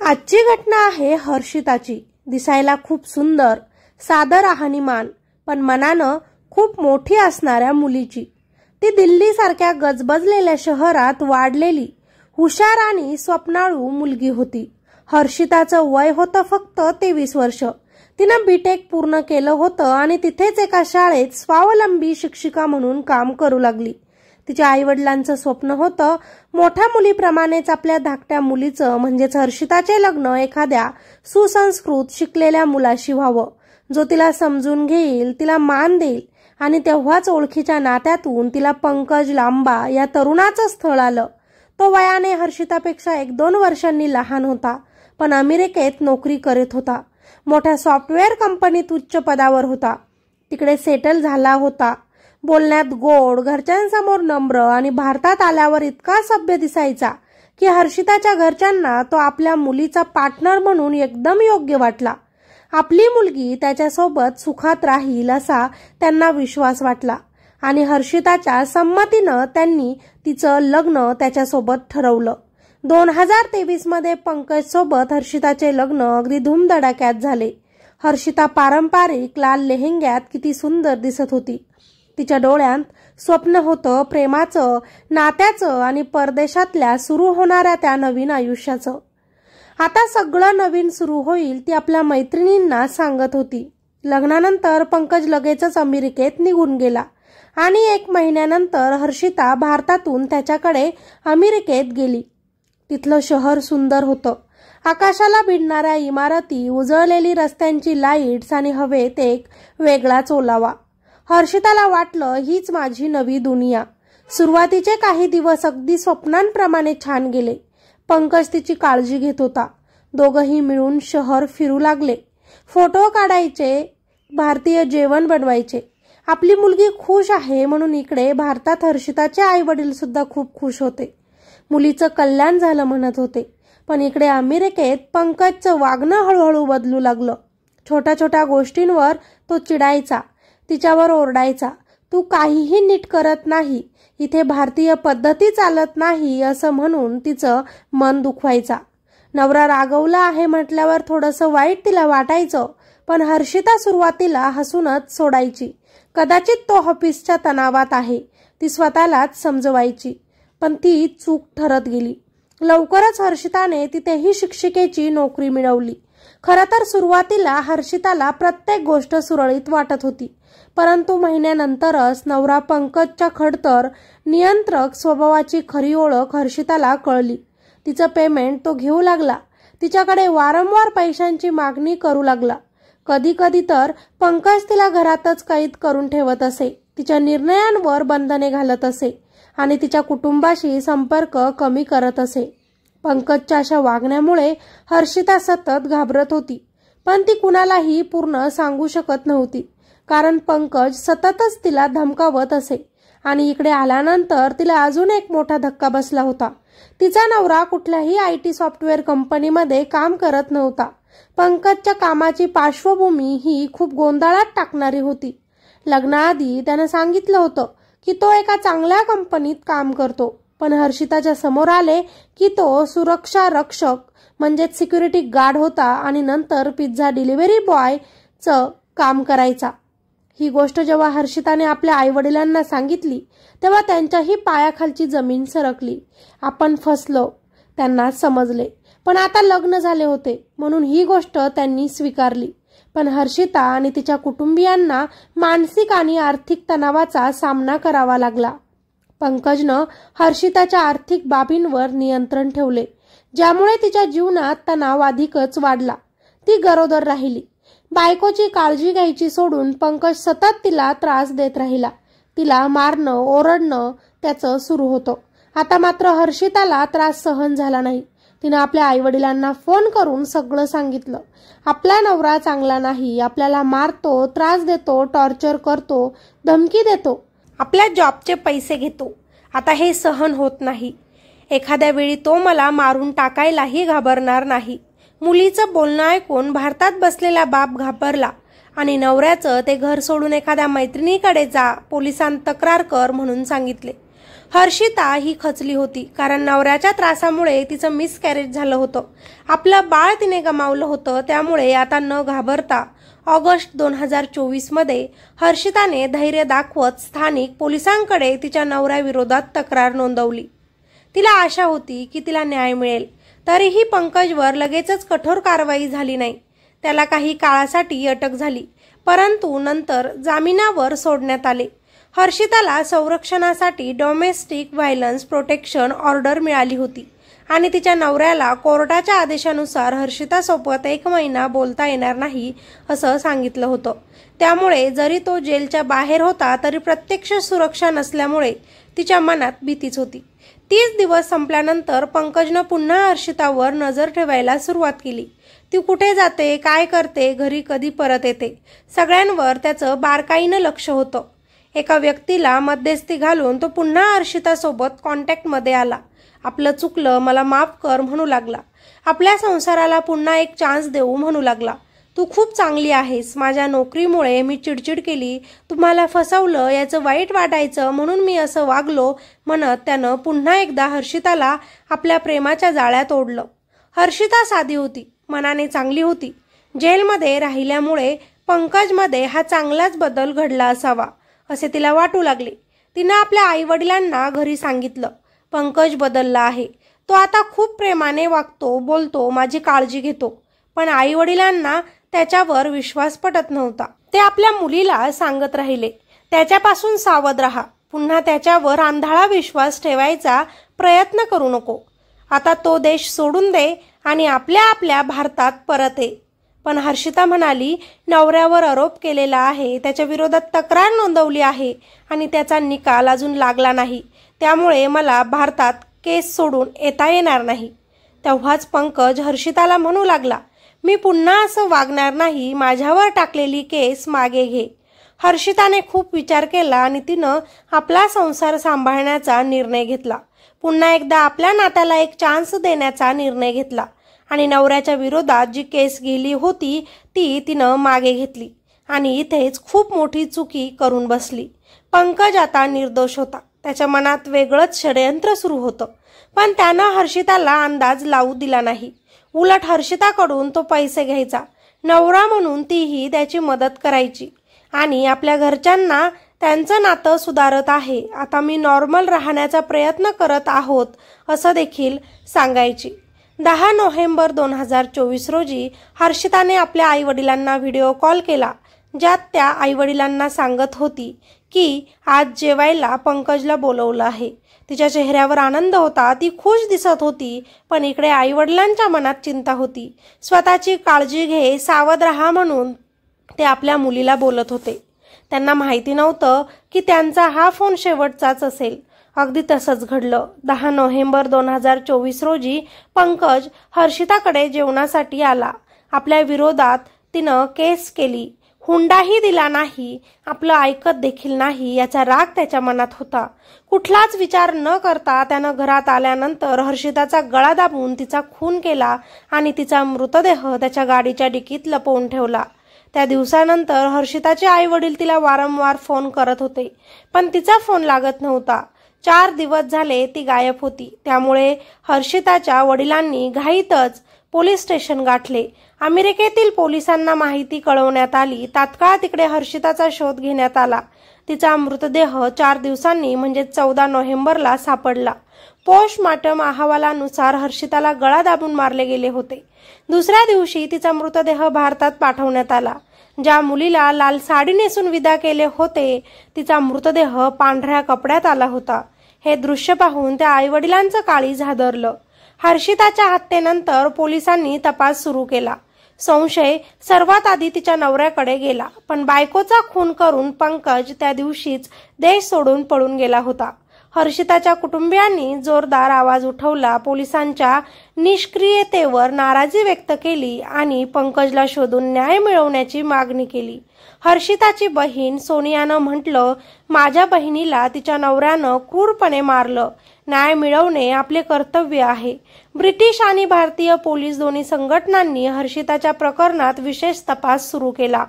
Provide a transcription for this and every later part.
आजची घटना आहे हर्षिताची। दिसायला खूप सुंदर, साधं राहणीमान, पण मनानं खूप मोठी असणाऱ्या मुलीची। ती दिल्लीसारख्या गजबजलेल्या शहरात वाढलेली, हुशार आणि स्वप्नाळू मुलगी होती। हर्षिताचं वय होतं फक्त 23 वर्ष। तिनं बीटेक पूर्ण केलं होतं आणि तिथेच एका शाळेत स्वावलंबी शिक्षिका म्हणून काम करू लागली। तिच्या आईवडिलांचं स्वप्न होतं मोठ्या मुलीप्रमाणेच आपल्या धाकट्या मुलीचं म्हणजेच हर्षिताचे लग्न एखाद्या सुसंस्कृत शिकलेल्या मुलाशी व्हावं, जो तिला समजून घेईल, तिला मान देईल। आणि तेव्हाच ओळखीच्या नात्यातून तिला पंकज लांबा या तरुणाचं स्थळ आलं। तो वयाने हर्षितापेक्षा 1-2 वर्षांनी लहान होता, पण अमेरिकेत नोकरी करत होता। मोठ्या सॉफ्टवेअर कंपनीत उच्च पदावर होता। तिकडे सेटल झाला होता। बोलण्यात गोड, घरच्यांसमोर नम्र आणि भारतात आल्यावर इतका सभ्य दिसायचा की हर्षिताच्या घरच्यांना तो आपल्या मुलीचा पार्टनर म्हणून एकदम योग्य वाटला। आपली मुलगी त्याच्यासोबत सुखात राहील असा त्यांना विश्वास वाटला आणि हर्षिताच्या संमतीनं त्यांनी तिचं लग्न त्याच्यासोबत ठरवलं। 2023 मध्ये पंकज सोबत हर्षिताचे लग्न अगदी धूमधडाक्यात झाले। हर्षिता पारंपरिक लाल लेहंग्यात किती सुंदर दिसत होती। तिच्या डोळ्यात स्वप्न होतं, प्रेमाचं, नात्याचं आणि परदेशातल्या सुरू होणाऱ्या त्या नवीन आयुष्याचं। आता सगळं नवीन सुरू होईल ती आपल्या मैत्रिणींना सांगत होती। लग्नानंतर पंकज लगेचच अमेरिकेत निघून गेला आणि 1 महिन्यानंतर हर्षिता भारतातून त्याच्याकडे अमेरिकेत गेली। तिथलं शहर सुंदर होतं। आकाशाला भिडणाऱ्या इमारती, उजळलेली रस्त्यांची लाईट्स आणि हवेत एक वेगळाच ओलावा। हर्षिताला वाटलं हीच माझी नवी दुनिया। सुरुवातीचे काही दिवस अगदी स्वप्नांप्रमाणे छान गेले। पंकज तिची काळजी घेत होता। दोघंही मिळून शहर फिरू लागले, फोटो काढायचे, भारतीय जेवण बनवायचे। आपली मुलगी खुश आहे म्हणून इकडे भारतात हर्षिताचे आई वडील सुद्धा खूप खुश होते। मुलीचं कल्याण झालं म्हणत होते, पण इकडे अमेरिकेत पंकजचं वागणं हळूहळू बदलू लागलं। छोट्या छोट्या गोष्टींवर तो चिडायचा, तिच्यावर ओरडायचा। तू काहीही नीट करत नाही, इथे भारतीय पद्धती चालत नाही असं म्हणून तिचं मन दुखवायचा। नवरा रागवला आहे म्हटल्यावर थोडंसं वाईट तिला वाटायचं, पण हर्षिता सुरुवातीला हसूनच सोडायची। कदाचित तो ऑफिसच्या तणावात आहे, ती स्वतःलाच समजवायची, पण ती चूक ठरत गेली। लवकरच हर्षिताने तिथेही शिक्षिकेची नोकरी मिळवली। खरं तर सुरुवातीला हर्षिताला प्रत्येक गोष्ट सुरळीत वाटत होती, परंतु महिन्यानंतरच नवरा पंकजच्या खडतर, नियंत्रक स्वभावाची खरी ओळख हर्षिताला कळली। तिचं पेमेंट तो घेऊ लागला, तिच्याकडे वारंवार पैशांची मागणी करू लागला। कधी कधी तर पंकज तिला घरातच कैद करून ठेवत असे, तिच्या निर्णयांवर बंधने घालत असे आणि तिच्या कुटुंबाशी संपर्क कमी करत असे। पंकजच्या अशा वागण्यामुळे हर्षिता सतत घाबरत होती, पण ती कुणालाही पूर्ण सांगू शकत नव्हती, कारण पंकज सततच तिला धमकावत असे। आणि इकडे आल्यानंतर तिला अजून एक मोठा धक्का बसला होता। तिचा नवरा कुठल्याही IT सॉफ्टवेअर कंपनीमध्ये काम करत नव्हता। पंकजच्या कामाची पार्श्वभूमी ही खूप गोंधळात टाकणारी होती। लग्नाआधी त्यानं सांगितलं होतं की तो एका चांगल्या कंपनीत काम करतो, पण हर्षिताच्या समोर आले की तो सुरक्षा रक्षक म्हणजेच सिक्युरिटी गार्ड होता आणि नंतर पिझ्झा डिलिव्हरी बॉयचं काम करायचा। ही गोष्ट जेव्हा हर्षिताने आपल्या आईवडिलांना सांगितली तेव्हा त्यांच्याही पायाखालची जमीन सरकली। आपण फसलो, त्यांना समजले, पण आता लग्न झाले होते म्हणून ही गोष्ट त्यांनी स्वीकारली। पण हर्षिता आणि तिच्या कुटुंबियांना मानसिक आणि आर्थिक तणावाचा सामना करावा लागला। पंकजनं हर्षिताच्या आर्थिक बाबींवर नियंत्रण ठेवले, ज्यामुळे तिच्या जीवनात तणाव अधिकच वाढला। ती गरोदर राहिली। बायकोची काळजी घ्यायची सोडून पंकज सतत तिला त्रास देत राहिला। तिला मारणं, ओरडणं त्याचं सुरू होतं। आता मात्र हर्षिताला त्रास सहन झाला नाही। तिनं आपल्या आईवडिलांना फोन करून सगळं सांगितलं। आपला नवरा चांगला नाही, आपल्याला मारतो, त्रास देतो, टॉर्चर करतो, धमकी देतो, आपल्या जॉबचे पैसे घेतो। आता हे सहन होत नाही। एखाद्या वेळी तो मला मारून टाकायलाही घाबरणार नाही। मुलीचं बोलणं ऐकून भारतात बसलेला बाप घाबरला आणि नवऱ्याचं ते घर सोडून एखाद्या मैत्रिणीकडे जा, पोलिसांत तक्रार कर म्हणून सांगितले। हर्षिता ही खचली होती, कारण नवऱ्याच्या त्रासामुळे तिचं मिसकॅरेज झालं होतं. आपलं बाळ तिने गमावलं होतं. त्यामुळे आता न घाबरता ऑगस्ट 2024 मध्ये हर्षिताने धैर्य दाखवत स्थानिक पोलिसांकडे तिच्या नवऱ्याविरोधात तक्रार नोंदवली. तिला आशा होती की तिला न्याय मिळेल. तरीही पंकजवर लगेचच कठोर कारवाई झाली नाही. त्याला काही काळासाठी अटक झाली, परंतु नंतर जामिनावर सोडण्यात आले. हर्षिताला संरक्षणासाठी डोमेस्टिक व्हायलन्स प्रोटेक्शन ऑर्डर मिळाली होती आणि तिच्या नवऱ्याला कोर्टाच्या आदेशानुसार हर्षितासोबत 1 महिना बोलता येणार नाही असं सांगितलं होतं. त्यामुळे जरी तो जेलच्या बाहेर होता तरी प्रत्यक्ष सुरक्षा नसल्यामुळे तिच्या मनात भीतीच होती. 30 दिवस संपल्यानंतर पंकजनं पुन्हा हर्षितावर नजर ठेवायला सुरुवात केली. ती कुठे जाते, काय करते, घरी कधी परत येते, सगळ्यांवर त्याचं बारकाईनं लक्ष होतं. एका व्यक्तीला मध्यस्थी घालून तो पुन्हा हर्षितासोबत कॉन्टॅक्टमध्ये आला. आपलं चुकलं, मला माफ कर म्हणू लागला. आपल्या संसाराला पुन्हा एक चान्स देऊ म्हणू लागला. तू खूप चांगली आहेस. माझ्या नोकरीमुळे मी चिडचिड केली, तुम्हाला फसवलं, याचं वाईट वाटायचं म्हणून मी असं वागलो म्हणत त्यानं पुन्हा एकदा हर्षिताला आपल्या प्रेमाच्या जाळ्यात ओढलं. हर्षिता साधी होती, मनाने चांगली होती. जेलमध्ये राहिल्यामुळे पंकजमध्ये हा चांगलाच बदल घडला असावा असे तिला वाटू लागले. तिनं आपल्या आईवडिलांना घरी सांगितलं, पंकज बदलला आहे. तो आता खूप प्रेमाने वागतो, बोलतो, माझी काळजी घेतो. पण आईवडिलांना त्याच्यावर विश्वास पटत नव्हता. ते आपल्या मुलीला सांगत राहिले, त्याच्यापासून सावध राहा. पुन्हा त्याच्यावर आंधळा विश्वास ठेवायचा प्रयत्न करू नको. आता तो देश सोडून दे आणि आपल्या भारतात परत ये. पण हर्षिता म्हणाली, नवऱ्यावर आरोप केलेला आहे, त्याच्या विरोधात तक्रार नोंदवली आहे आणि त्याचा निकाल अजून लागला नाही. त्यामुळे मला भारतात केस सोडून येता येणार नाही. तेव्हाच पंकज हर्षिताला म्हणू लागला, मी पुन्हा असं वागणार नाही. माझ्यावर टाकलेली केस मागे घे. हर्षिताने खूप विचार केला आणि तिनं आपला संसार सांभाळण्याचा निर्णय घेतला. पुन्हा एकदा आपल्या नात्याला एक चान्स देण्याचा निर्णय घेतला आणि नवऱ्याच्या विरोधात जी केस गेली होती ती तिनं मागे घेतली आणि इथेच खूप मोठी चुकी करून बसली. पंकज आता निर्दोष होता. त्याच्या मनात वेगळंच षडयंत्र सुरू होतं, पण त्यानं हर्षिताला अंदाज लावू दिला नाही. उलट हर्षिताकडून तो पैसे घ्यायचा. नवरा म्हणून तीही त्याची मदत करायची आणि आपल्या घरच्यांना त्यांचं नातं सुधारत आहे, आता मी नॉर्मल राहण्याचा प्रयत्न करत आहोत असं देखील सांगायची. 10 नोव्हेंबर 2024 रोजी हर्षिताने आपल्या आईवडिलांना व्हिडिओ कॉल केला, ज्यात त्या आईवडिलांना सांगत होती की आज जेवायला पंकजला बोलवलं आहे. तिच्या चेहऱ्यावर आनंद होता, ती खुश दिसत होती. पण इकडे आईवडिलांच्या मनात चिंता होती. स्वतःची काळजी घे, सावध राहा म्हणून ते आपल्या मुलीला बोलत होते. त्यांना माहिती नव्हतं की त्यांचा हा फोन शेवटचाच असेल. अगदी तसंच घडलं. 10 नोव्हेंबर 2024 रोजी पंकज हर्षिताकडे जेवणासाठी आला. आपल्या विरोधात तिनं केस केली. हुंडाही दिला नाही, आपलं ऐकत देखील नाही याचा राग त्याच्या मनात होता. कुठलाच विचार न करता त्यानं घरात आल्यानंतर हर्षिताचा गळा दाबून तिचा खून केला आणि तिचा मृतदेह त्याच्या गाडीच्या डिकीत लपवून ठेवला. त्या दिवसानंतर हर्षिताचे आई वडील तिला वारंवार फोन करत होते, पण तिचा फोन लागत नव्हता. 4 दिवस झाले ती गायब होती. त्यामुळे हर्षिताच्या वडिलांनी घाईतच पोलीस स्टेशन गाठले. अमेरिकेतील पोलिसांना माहिती कळवण्यात आली. तात्काळ तिकडे हर्षिताचा शोध घेण्यात आला. तिचा मृतदेह 4 दिवसांनी म्हणजे 14 नोव्हेंबरला सापडला. पोस्टमॉर्टम अहवालानुसार हर्षिताला गळा दाबून मारले गेले होते. दुसऱ्या दिवशी तिचा मृतदेह भारतात पाठवण्यात आला. ज्या मुलीला लाल साडी नेसून विदा केले होते तिचा मृतदेह पांढऱ्या कपड्यात आला होता. हे दृश्य पाहून त्या आईवडिलांचं काळीज हादरलं. हर्षिताच्या हत्येनंतर पोलिसांनी तपास सुरू केला. संशय सर्वात आधी तिच्या नवऱ्याकडे गेला, पण बायकोचा खून करून पंकज त्या दिवशीच देश सोडून पळून गेला होता. हर्षिताच्या कुटुंबियांनी जोरदार आवाज उठवला, पोलिसांच्या निष्क्रियतेवर नाराजी व्यक्त केली आणि पंकजला शोधून न्याय मिळवण्याची मागणी केली. हर्षिताची बहीण सोनियानं म्हटलं, माझ्या बहिणीला तिच्या नवऱ्यानं क्रूरपणे मारलं. न्याय मिळवणे आपले कर्तव्य आहे. ब्रिटिश आणि भारतीय पोलीस दोन्ही संघटनांनी हर्षिताच्या प्रकरणात विशेष तपास सुरू केला,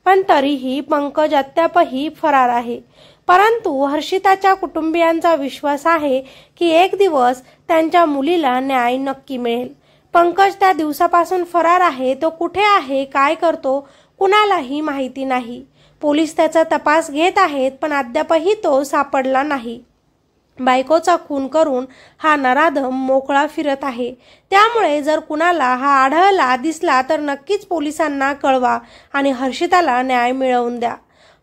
पण तरीही पंकज अद्यापही फरार आहे. परंतु हर्षिताच्या कुटुंबियांचा विश्वास आहे की एक दिवस त्यांच्या मुलीला न्याय नक्की मिळेल. पंकज त्या दिवसापासून फरार आहे. तो कुठे आहे, काय करतो, कुणालाही माहिती नाही. पोलीस त्याचा तपास घेत आहेत, पण अद्यापही तो सापडला नाही. बायकोचा खून करून हा नराधम मोकळा फिरत आहे. त्यामुळे जर कुणाला हा आढळला दिसला तर नक्कीच पोलिसांना कळवा आणि हर्षिताला न्याय मिळवून द्या.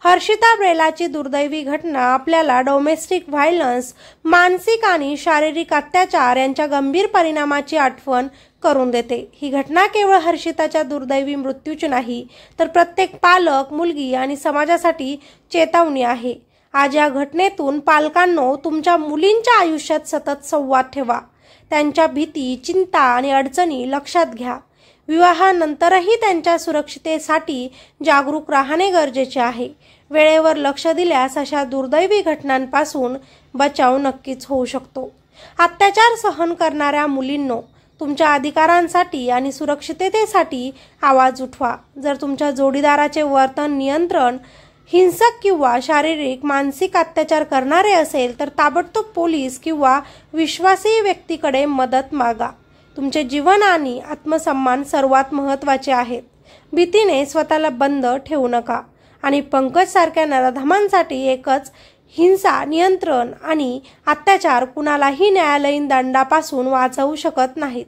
हर्षिता ब्रेलाची दुर्दैवी घटना आपल्याला डोमेस्टिक व्हायलन्स, मानसिक आणि शारीरिक अत्याचार यांच्या गंभीर परिणामाची आठवण करून देते. ही घटना केवळ हर्षिताच्या दुर्दैवी मृत्यूची नाही, तर प्रत्येक पालक, मुलगी आणि समाजासाठी चेतावणी आहे. आज या घटनेतून पालकांनो तुमच्या मुलींच्या आयुष्यात सतत संवाद ठेवा. त्यांच्या भीती, चिंता आणि अडचणी लक्षात घ्या. विवाहानंतरही त्यांच्या सुरक्षिततेसाठी जागरूक राहणे गरजेचे आहे. वेळेवर लक्ष दिल्यास अशा दुर्दैवी घटनांपासून बचाव नक्कीच होऊ शकतो. अत्याचार सहन करणाऱ्या मुलींनो, तुमच्या अधिकारांसाठी आणि सुरक्षिततेसाठी आवाज उठवा. जर तुमच्या जोडीदाराचे वर्तन नियंत्रण, हिंसक किंवा शारीरिक, मानसिक अत्याचार करणारे असेल तर ताबडतोब पोलीस किंवा विश्वासी व्यक्तीकडे मदत मागा. तुमचे जीवन आणि आत्मसन्मान सर्वात महत्त्वाचे आहेत. भीतीने स्वतःला बंद ठेवू नका आणि पंकजसारख्या नराधमांसाठी एकच हिंसा, नियंत्रण आणि अत्याचार कुणालाही न्यायालयीन दंडापासून वाचवू शकत नाहीत.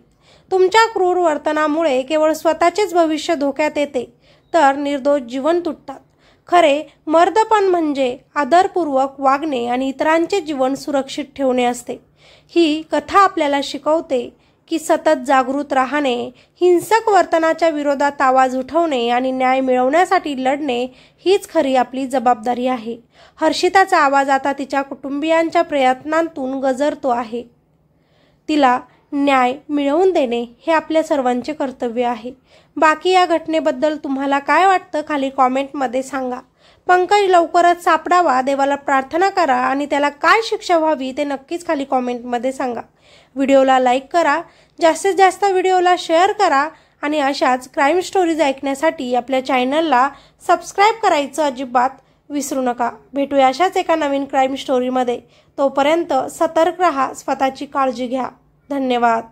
तुमच्या क्रूर वर्तनामुळे केवळ स्वतःचेच भविष्य धोक्यात येते तर निर्दोष जीवन तुटतात. खरे मर्दपण म्हणजे आदरपूर्वक वागणे आणि इतरांचे जीवन सुरक्षित ठेवणे असते. ही कथा आपल्याला शिकवते की सतत जागृत राहणे, हिंसक वर्तनाच्या विरोधात आवाज उठवणे आणि न्याय मिळवण्यासाठी लढणे हीच खरी आपली जबाबदारी आहे. हर्षिताचा आवाज आता तिच्या कुटुंबियांच्या प्रयत्नांतून गजरतो आहे. तिला न्याय मिळवून देणे हे आपल्या सर्वांचे कर्तव्य आहे. बाकी या घटनेबद्दल तुम्हाला काय वाटतं खाली कॉमेंटमध्ये सांगा. पंकज लवकरच सापडावा, देवाला प्रार्थना करा आणि त्याला काय शिक्षा व्हावी ते नक्कीच खाली कॉमेंटमध्ये सांगा. व्हिडिओला लाईक करा, जास्तीत जास्त व्हिडिओला शेअर करा आणि अशाच क्राईम स्टोरीज ऐकण्यासाठी आपल्या चॅनलला सबस्क्राईब करायचं अजिबात विसरू नका. भेटूया अशाच एका नवीन क्राईम स्टोरीमध्ये. तोपर्यंत सतर्क राहा, स्वतःची काळजी घ्या. धन्यवाद.